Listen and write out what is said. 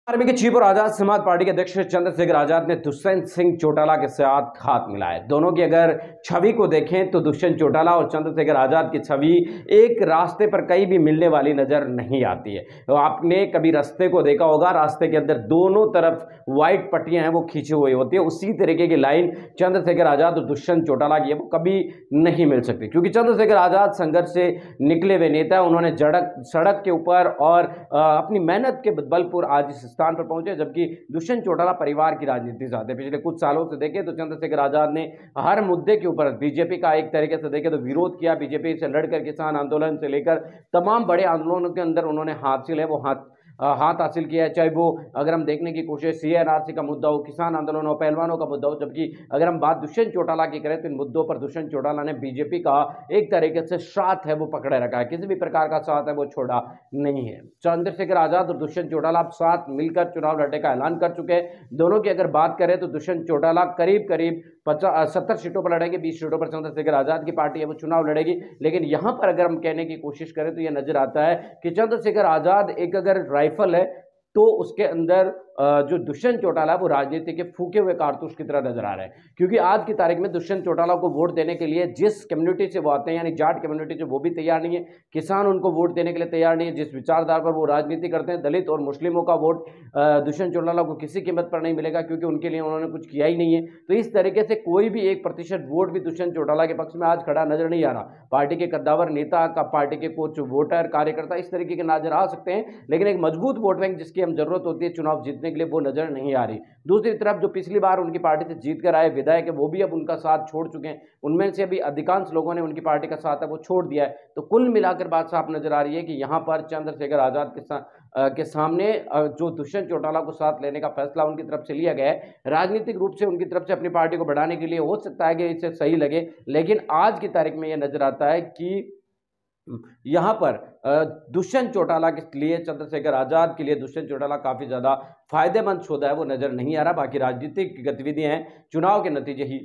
Army के chief और Azad Samaj party के अध्यक्ष चंद्रशेखर आजाद ने दुष्यंत सिंह चौटाला के साथ हाथ मिलाया। दोनों की अगर छवि को देखें तो दुष्यंत चौटाला और चंद्रशेखर आजाद की छवि एक रास्ते पर कहीं भी मिलने वाली नजर नहीं आती है। तो आपने कभी रास्ते को देखा होगा, रास्ते के अंदर दोनों तरफ व्हाइट पट्टियां हैं वो खींची हुई होती है। उसी तरीके की लाइन चंद्रशेखर आजाद और दुष्यंत चौटाला की है, वो कभी नहीं मिल सकती, क्योंकि चंद्रशेखर आजाद संघर्ष से निकले हुए नेता, उन्होंने सड़क के ऊपर और अपनी मेहनत के बल पर आज इस स्थान पर पहुंचे, जबकि दुष्यंत चौटाला परिवार की राजनीति से आते हैं। पिछले कुछ सालों से देखें तो चंद्रशेखर आजाद ने हर मुद्दे के ऊपर बीजेपी का एक तरीके से देखें तो विरोध किया। बीजेपी से लड़कर किसान आंदोलन से लेकर तमाम बड़े आंदोलनों के अंदर उन्होंने हासिल है वो हाथ हासिल किया है। चाहे वो अगर हम देखने की कोशिश सीएनआरसी का मुद्दा हो, किसान आंदोलन हो, पहलवानों का मुद्दा हो, जबकि अगर हम बात दुष्यंत चौटाला की करें तो इन मुद्दों पर दुष्यंत चौटाला ने बीजेपी का एक तरीके से साथ है वो पकड़े रखा है, किसी भी प्रकार का साथ है वो छोड़ा नहीं है। चंद्रशेखर आजाद और दुष्यंत चौटाला अब साथ मिलकर चुनाव लड़ने का ऐलान कर चुके हैं। दोनों की अगर बात करें तो दुष्यंत चौटाला करीब करीब 70 सीटों पर लड़ेंगे, 20 सीटों पर चंद्रशेखर आजाद की पार्टी है वो चुनाव लड़ेगी। लेकिन यहां पर अगर हम कहने की कोशिश करें तो यह नजर आता है कि चंद्रशेखर आजाद एक अगर राइफल है तो उसके अंदर जो दुष्यंत चौटाला है वो राजनीति के फूके हुए कारतूस की तरह नजर आ रहे हैं। क्योंकि आज की तारीख में दुष्यंत चौटाला को वोट देने के लिए जिस कम्युनिटी से वो आते हैं, यानी जाट कम्युनिटी से, वो भी तैयार नहीं है। किसान उनको वोट देने के लिए तैयार नहीं है। जिस विचारधारा पर वो राजनीति करते हैं, दलित और मुस्लिमों का वोट दुष्यंत चौटाला को किसी कीमत पर नहीं मिलेगा, क्योंकि उनके लिए उन्होंने कुछ किया ही नहीं है। तो इस तरीके से कोई भी 1% वोट भी दुष्यंत चौटाला के पक्ष में आज खड़ा नजर नहीं आ रहा। पार्टी के कद्दावर नेता का, पार्टी के कुछ वोटर कार्यकर्ता इस तरीके के नजर आ सकते हैं, लेकिन एक मजबूत वोट बैंक जिसकी हम जरूरत होती है चुनाव जीतने के लिए, वो नजर नहीं आ रही। दूसरी तरफ जो पिछली बार उनकी पार्टी से जीत कर आए विधायक है वो भी अब उनका साथ छोड़ चुके हैं। उनमें से अभी अधिकांश लोगों ने उनकी पार्टी का साथ है वो छोड़ दिया है। तो कुल मिलाकर बात साफ नजर आ रही है कि यहां पर चंद्रशेखर आजाद के सामने जो दुष्यंत चौटाला को साथ लेने का फैसला उनकी तरफ से लिया गया है, राजनीतिक रूप से उनकी तरफ से अपनी पार्टी को बढ़ाने के लिए हो सकता है कि इससे सही लगे, लेकिन आज की तारीख में यह नजर आता है कि यहां पर दुष्यंत चौटाला के लिए, चंद्रशेखर आजाद के लिए दुष्यंत चौटाला काफी ज्यादा फायदेमंद सौदा है वो नजर नहीं आ रहा। बाकी राजनीतिक गतिविधियां हैं, चुनाव के नतीजे ही